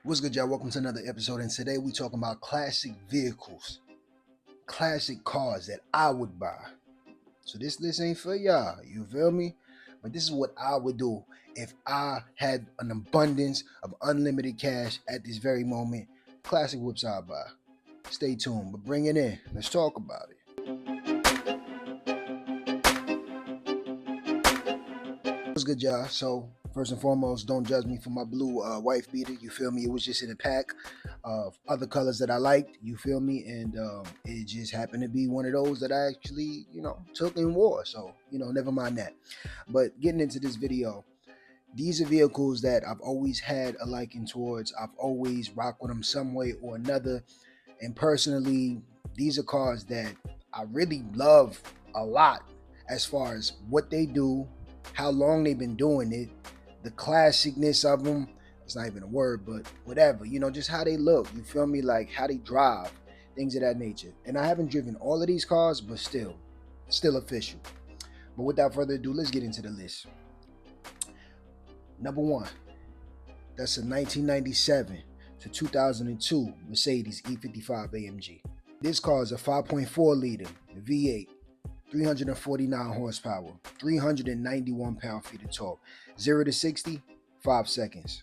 What's good, y'all? Welcome to another episode, and today we talking about classic vehicles, classic cars that I would buy. So this list ain't for y'all, you feel me? But this is what I would do if I had an abundance of unlimited cash at this very moment. Classic whips I'd buy. Stay tuned, but bring it in. Let's talk about it. What's good, y'all? So first and foremost, don't judge me for my blue wife beater. You feel me? It was just in a pack of other colors that I liked. You feel me? And it just happened to be one of those that I actually, took and wore. So never mind that. But getting into this video, these are vehicles that I've always had a liking towards. I've always rocked with them some way or another. And personally, these are cars that I really love a lot as far as what they do, how long they've been doing it, the classicness of them. It's not even a word, but whatever, just how they look. You feel me? Like how they drive, things of that nature. And I haven't driven all of these cars, but still official. But without further ado, let's get into the list. Number one, that's a 1997 to 2002 Mercedes E55 AMG. This car is a 5.4 liter V8, 349 horsepower, 391 pound-feet of torque, 0 to 60, 5 seconds.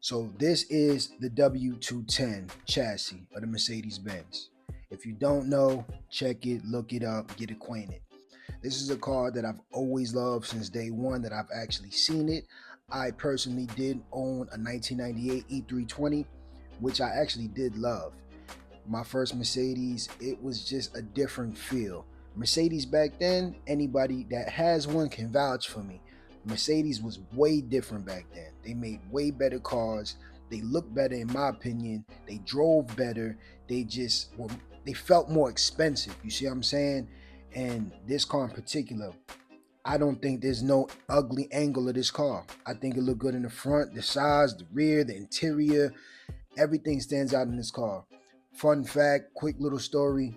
So this is the W210 chassis of the Mercedes-Benz. If you don't know, check it, look it up, get acquainted. This is a car that I've always loved since day one that I've actually seen it. I personally did own a 1998 E320, which I actually did love. My first Mercedes, it was just a different feel. Mercedes back then, anybody that has one can vouch for me. Mercedes was way different back then. They made way better cars. They looked better in my opinion. They drove better. They felt more expensive. You see what I'm saying? And this car in particular, I don't think there's no ugly angle of this car. I think it looked good in the front, the size, the rear, the interior. Everything stands out in this car. Fun fact, quick little story.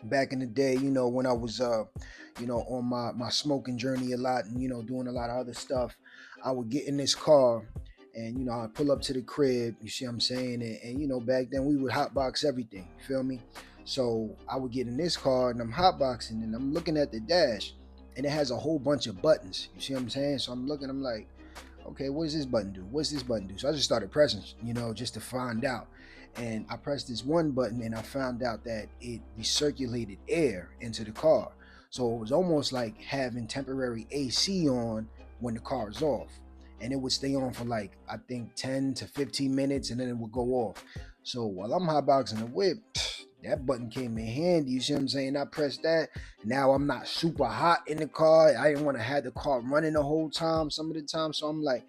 Back in the day, when I was, on my smoking journey a lot and, doing a lot of other stuff, I would get in this car and, I'd pull up to the crib, you see what I'm saying? And back then we would hotbox everything, you feel me? So I would get in this car and I'm hotboxing and I'm looking at the dash and it has a whole bunch of buttons, you see what I'm saying? So I'm looking, I'm like, okay, what does this button do? What's this button do? So I just started pressing, just to find out. And I pressed this one button and I found out that it recirculated air into the car. So it was almost like having temporary AC on when the car is off. And it would stay on for like, I think 10 to 15 minutes and then it would go off. So while I'm hotboxing the whip, that button came in handy, you see what I'm saying? I pressed that. Now I'm not super hot in the car. I didn't want to have the car running the whole time, some of the time. So I'm like,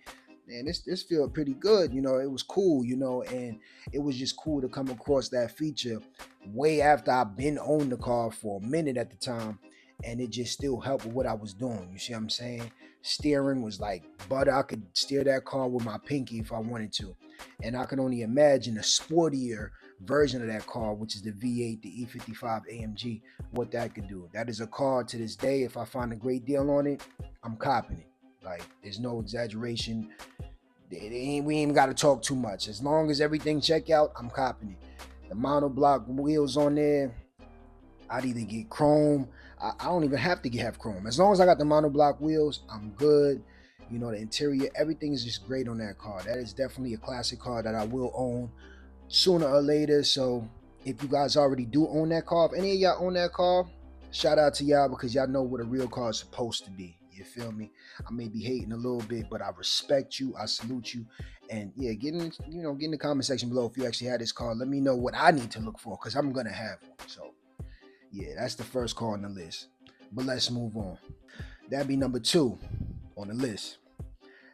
man, this feel pretty good. It was cool, and it was just cool to come across that feature way after I've been on the car for a minute at the time. And it just still helped with what I was doing. You see what I'm saying? Steering was like butter. I could steer that car with my pinky if I wanted to. And I can only imagine a sportier version of that car, which is the V8, the E55 AMG, what that could do. That is a car to this day, if I find a great deal on it, I'm copping it. Like, there's no exaggeration. We ain't even got to talk too much. As long as everything check out, I'm copping it. The monoblock wheels on there, I'd either get chrome. I don't even have to have chrome. As long as I got the monoblock wheels, I'm good. The interior, everything is just great on that car. That is definitely a classic car that I will own sooner or later. So if you guys already do own that car, if any of y'all own that car, shout out to y'all because y'all know what a real car is supposed to be. You feel me? I may be hating a little bit, but I respect you. I salute you. And yeah, get in the comment section below if you actually had this car. Let me know what I need to look for because I'm gonna have one. So yeah, that's the first car on the list. But let's move on. That'd be number 2 on the list.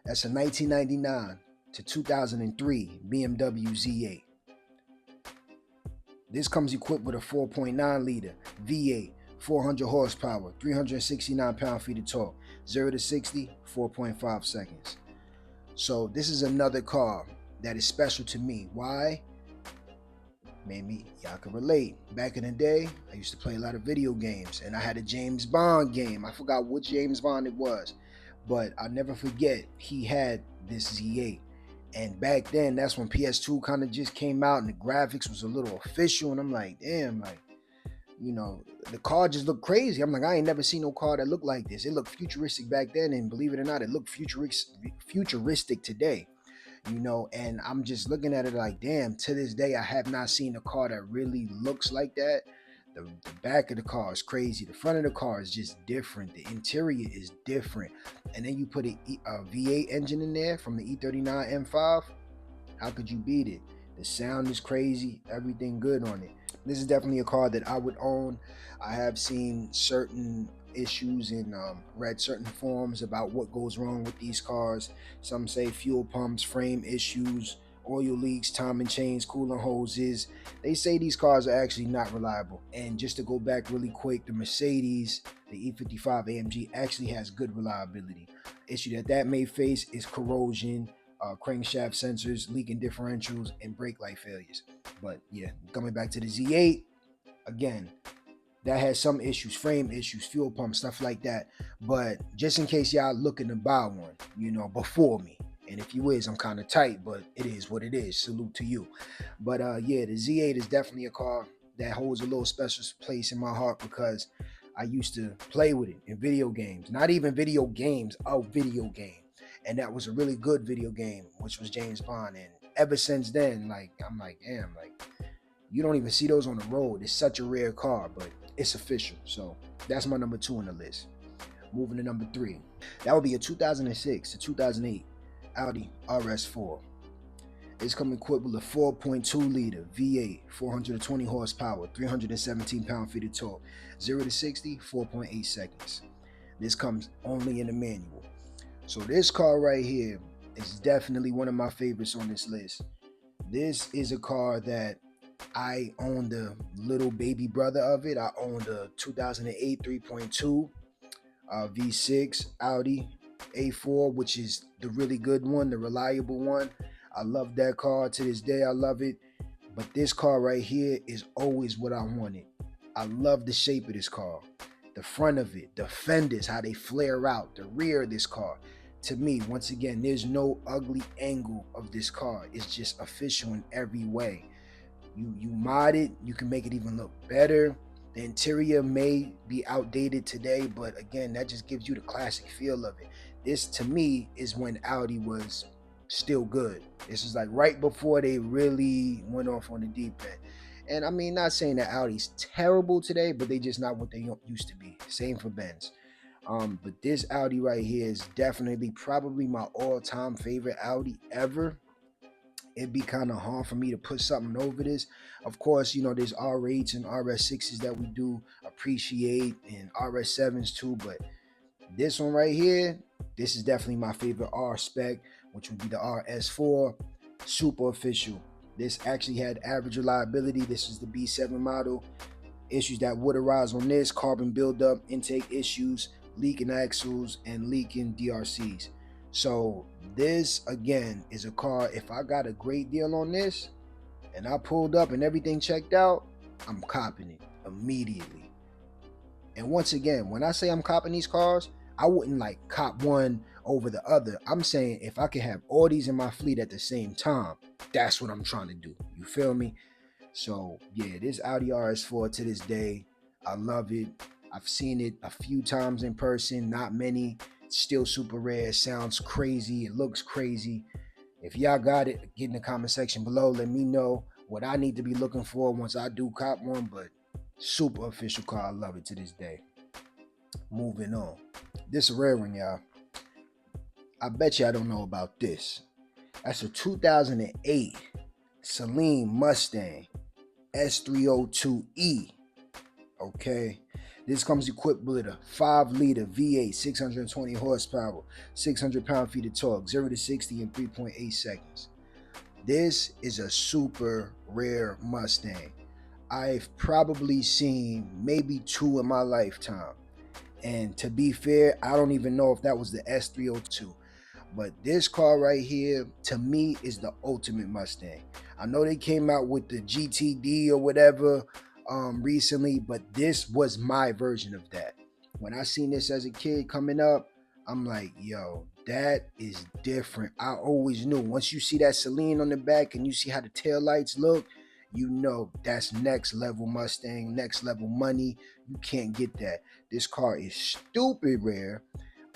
That's a 1999 to 2003 BMW Z8. This comes equipped with a 4.9 liter V8, 400 horsepower, 369 pound-feet of torque, 0 to 60, 4.5 seconds. So this is another car that is special to me. Why? Maybe y'all can relate. Back in the day, I used to play a lot of video games, and I had a James Bond game. I forgot what James Bond it was, but I'll never forget he had this Z8. And back then, that's when PS2 kind of just came out and the graphics was a little official. And I'm like, damn, like, the car just looked crazy. I'm like, I ain't never seen no car that looked like this. It looked futuristic back then, and believe it or not, it looked futuristic today. And I'm just looking at it like, damn, to this day, I have not seen a car that really looks like that. The back of the car is crazy. The front of the car is just different. The interior is different. And then you put a V8 engine in there from the E39 M5. How could you beat it? The sound is crazy. Everything good on it. This is definitely a car that I would own. I have seen certain issues and read certain forums about what goes wrong with these cars. Some say fuel pumps, frame issues, oil leaks, timing chains, coolant hoses. They say these cars are actually not reliable. And just to go back really quick, the Mercedes, the E55 AMG actually has good reliability. Issue that may face is corrosion, crankshaft sensors, leaking differentials, and brake light failures. But yeah, coming back to the Z8, again, that has some issues, frame issues, fuel pump, stuff like that. But just in case y'all looking to buy one, before me, and if you is, I'm kind of tight, but it is what it is. Salute to you. But yeah, the Z8 is definitely a car that holds a little special place in my heart because I used to play with it in video games. Not even video games, a video game. And that was a really good video game, which was James Bond. And ever since then, I'm like, damn, you don't even see those on the road. It's such a rare car, but it's official. So that's my number 2 on the list. Moving to number 3. That would be a 2006 to 2008 Audi RS4. It's coming equipped with a 4.2 liter V8, 420 horsepower, 317 pound-feet of torque, 0 to 60, 4.8 seconds. This comes only in the manual. So this car right here is definitely one of my favorites on this list. This is a car that I own the little baby brother of it. I own the 2008 3.2 V6 Audi A4, which is the really good one, the reliable one. I love that car to this day. I love it. But this car right here is always what I wanted. I love the shape of this car. The front of it, the fenders, how they flare out, the rear of this car. To me, once again, there's no ugly angle of this car. It's just official in every way. You mod it, you can make it even look better. The interior may be outdated today, but again, that just gives you the classic feel of it. This, to me, is when Audi was still good. This is like right before they really went off on the deep end. And I mean, not saying that Audi's terrible today, but they just not what they used to be. Same for Benz. But this Audi right here is definitely probably my all-time favorite Audi ever. It'd be kind of hard for me to put something over this. Of course, there's R8s and RS6s that we do appreciate, and RS7s too, but this one right here, this is definitely my favorite R spec, which would be the RS4. Super official. This actually had average reliability. This is the B7 model. Issues that would arise on this: carbon buildup, intake issues, leaking axles, and leaking DRCs. So this, again, is a car, if I got a great deal on this and I pulled up and everything checked out, I'm copping it immediately. And once again, when I say I'm copping these cars, I wouldn't like cop one over the other. I'm saying if I could have all these in my fleet at the same time, that's what I'm trying to do. You feel me? So yeah, this Audi RS4 to this day, I love it. I've seen it a few times in person, not many. It's still super rare. It sounds crazy. It looks crazy. If y'all got it, get in the comment section below. Let me know what I need to be looking for once I do cop one. But super official car. I love it to this day. Moving on. This is a rare one, y'all. I bet y'all don't know about this. That's a 2008 Saleen Mustang S302E. Okay. This comes equipped with a 5-liter V8, 620 horsepower, 600 pound-feet of torque, 0 to 60 in 3.8 seconds. This is a super rare Mustang. I've probably seen maybe 2 in my lifetime. And to be fair, I don't even know if that was the S302. But this car right here, to me, is the ultimate Mustang. I know they came out with the GTD or whatever recently, but this was my version of that. When I seen this as a kid coming up, I'm like, yo, That is different. I always knew once you see that Celine on the back and you see how the tail lights look, you know that's next level Mustang, next level money. You can't get that. This car is stupid rare.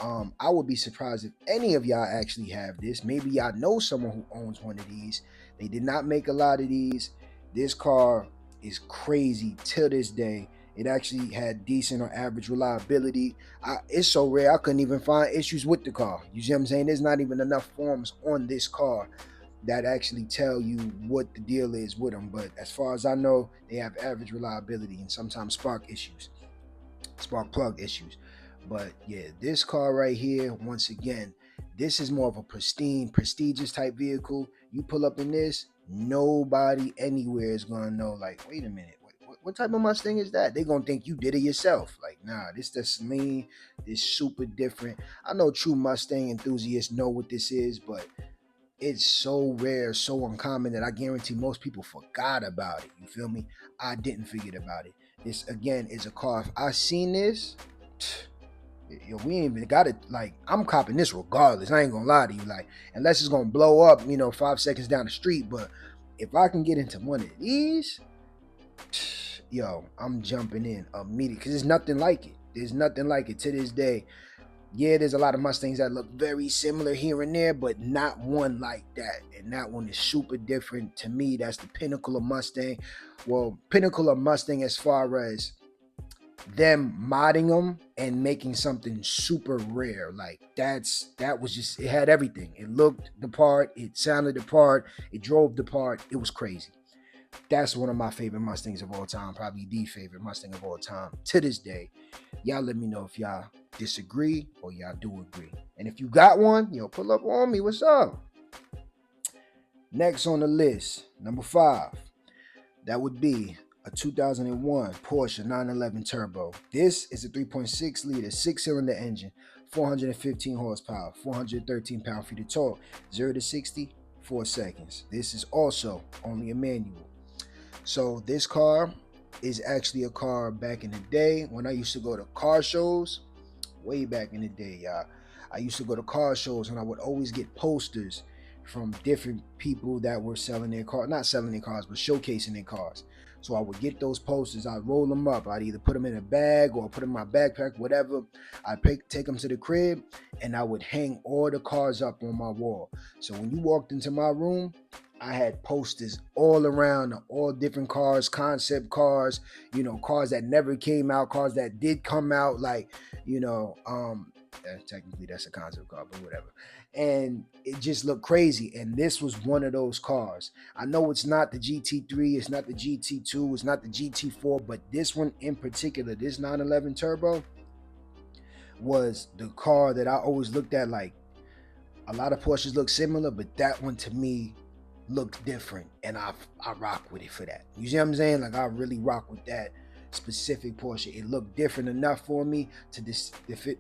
I would be surprised if any of y'all actually have this. Maybe y'all know someone who owns one of these. They did not make a lot of these. This car is crazy till this day. It actually had decent or average reliability. It's so rare I couldn't even find issues with the car. You see what I'm saying? There's not even enough forms on this car that actually tell you what the deal is with them. But as far as I know, they have average reliability and sometimes spark plug issues. But yeah, this car right here, once again, this is more of a prestigious type vehicle. You pull up in this, nobody anywhere is gonna know, like, wait a minute, what type of Mustang is that? They gonna think you did it yourself. Like, nah, this the Celine, this super different. I know true Mustang enthusiasts know what this is, but it's so rare, so uncommon that I guarantee most people forgot about it. You feel me? I didn't forget about it. This again is a car. If I seen this, yo, we ain't even got it. Like, I'm copping this regardless. I ain't gonna lie to you. Like, unless it's gonna blow up, 5 seconds down the street. But if I can get into one of these, yo, I'm jumping in immediately because there's nothing like it. There's nothing like it to this day. Yeah, there's a lot of Mustangs that look very similar here and there, but not one like that. And that one is super different. To me, that's the pinnacle of Mustang. Well, pinnacle of Mustang as far as them modding them and making something super rare. Like, that was just, it had everything. It looked the part, it sounded the part, it drove the part. It was crazy. That's one of my favorite Mustangs of all time, probably the favorite Mustang of all time to this day. Y'all let me know if y'all disagree or y'all do agree. And if you got one, pull up on me. What's up? Next on the list, number 5, that would be a 2001 Porsche 911 Turbo. This is a 3.6 liter 6-cylinder engine, 415 horsepower, 413 pound-feet of torque, 0 to 60, 4 seconds. This is also only a manual. So this car is actually a car back in the day when I used to go to car shows. Way back in the day, y'all. I used to go to car shows and I would always get posters from different people that were selling their car, not selling their cars, but showcasing their cars. So I would get those posters, I'd roll them up, I'd either put them in a bag or put them in my backpack, whatever. I'd take them to the crib and I would hang all the cars up on my wall. So when you walked into my room, I had posters all around, all different cars, concept cars, cars that never came out, cars that did come out, like, technically that's a concept car, but whatever. And it just looked crazy. And this was one of those cars. I know it's not the GT3, it's not the GT2, it's not the GT4, but this one in particular, this 911 Turbo, was the car that I always looked at. Like, a lot of Porsches look similar, but that one to me looked different, and I rock with it for that. You see what I'm saying? Like, I really rock with that specific Porsche. It looked different enough for me to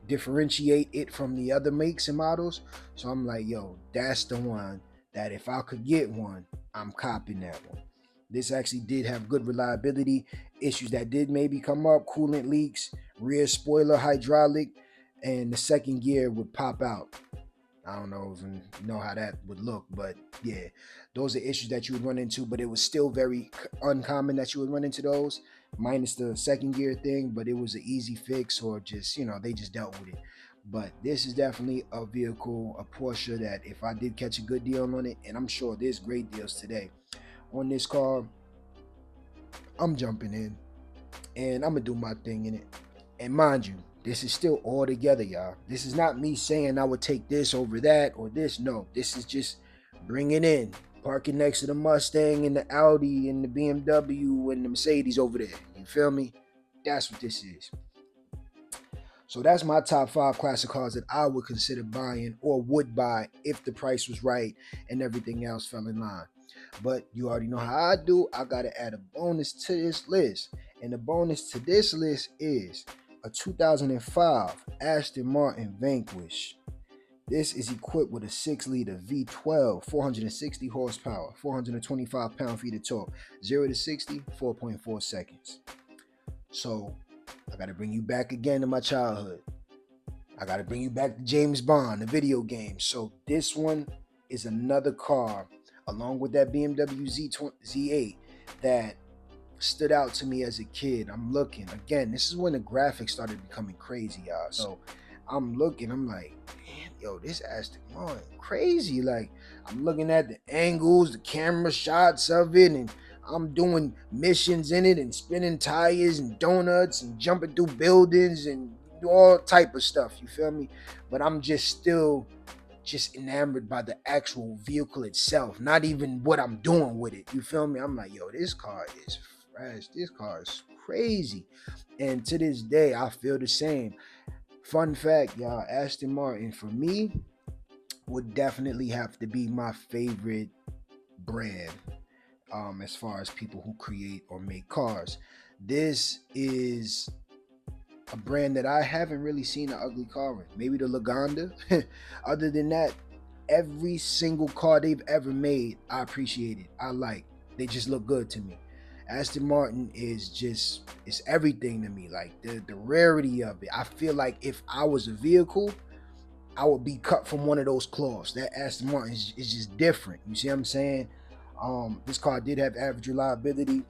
differentiate it from the other makes and models. So I'm like, yo, that's the one that if I could get one, I'm copping that one. This actually did have good reliability. Issues that did maybe come up: coolant leaks, rear spoiler hydraulic, and the second gear would pop out. I don't know if you know how that would look, but yeah, those are issues that you would run into, but it was still very uncommon that you would run into those, minus the second gear thing, but it was an easy fix, or just, they just dealt with it. But this is definitely a vehicle, a Porsche, that if I did catch a good deal on it, and I'm sure there's great deals today on this car, I'm jumping in and I'm gonna do my thing in it. And mind you, this is still all together, y'all. This is not me saying I would take this over that or this. No, this is just bringing in, parking next to the Mustang and the Audi and the BMW and the Mercedes over there. You feel me? That's what this is. So that's my top 5 classic cars that I would consider buying or would buy if the price was right and everything else fell in line. But you already know how I do. I got to add a bonus to this list. And the bonus to this list is a 2005 Aston Martin Vanquish. This is equipped with a 6-liter V12, 460 horsepower, 425 pound-feet of torque, 0 to 60, 4.4 seconds. So I got to bring you back again to my childhood. I gotta bring you back to James Bond, the video game. So this one is another car, along with that BMW Z8, that stood out to me as a kid. I'm looking again. This is when the graphics started becoming crazy, y'all. So I'm looking. I'm like, man, yo, this Aston Martin crazy. Like I'm looking at the angles, the camera shots of it, and I'm doing missions in it and spinning tires and donuts and jumping through buildings and all type of stuff. You feel me? But I'm just enamored by the actual vehicle itself, not even what I'm doing with it. You feel me? I'm like, yo, this car is fresh. This car is crazy. And to this day, I feel the same. Fun fact, y'all, Aston Martin for me would definitely have to be my favorite brand as far as people who create or make cars. This is a brand that I haven't really seen an ugly car in. Maybe the Lagonda. Other than that, every single car they've ever made, I appreciate it. I like. They just look good to me. Aston Martin is just, it's everything to me. Like the rarity of it. I feel like if I was a vehicle, I would be cut from one of those cloths. That Aston Martin is just different. You see what I'm saying? This car did have average reliability.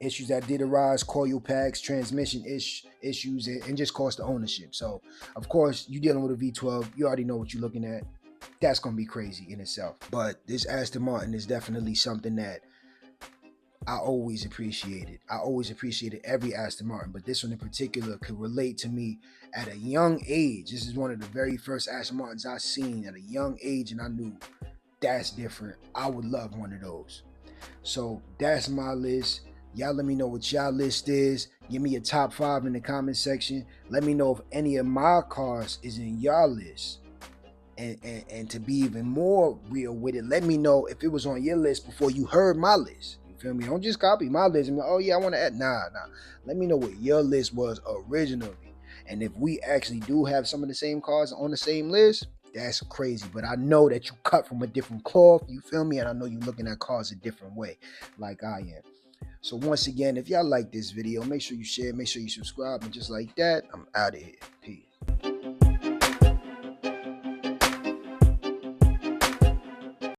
Issues that did arise, coil packs, transmission issues, and just cost of ownership. So, of course, you're dealing with a V12. You already know what you're looking at. That's going to be crazy in itself. But this Aston Martin is definitely something that I always appreciated. I always appreciated every Aston Martin, but this one in particular could relate to me at a young age. This is one of the very first Aston Martins I seen at a young age, and I knew that's different. I would love one of those. So that's my list. Y'all let me know what y'all list is. Give me a top 5 in the comment section. Let me know if any of my cars is in y'all list. And to be even more real with it, let me know if it was on your list before you heard my list. You feel me? Don't just copy my list and be like, oh yeah, I want to add. Nah. Let me know what your list was originally. And if we actually do have some of the same cars on the same list, that's crazy. But I know that you cut from a different cloth. You feel me? And I know you're looking at cars a different way, like I am. So once again, if y'all like this video, make sure you share, make sure you subscribe, and just like that, I'm out of here. Peace.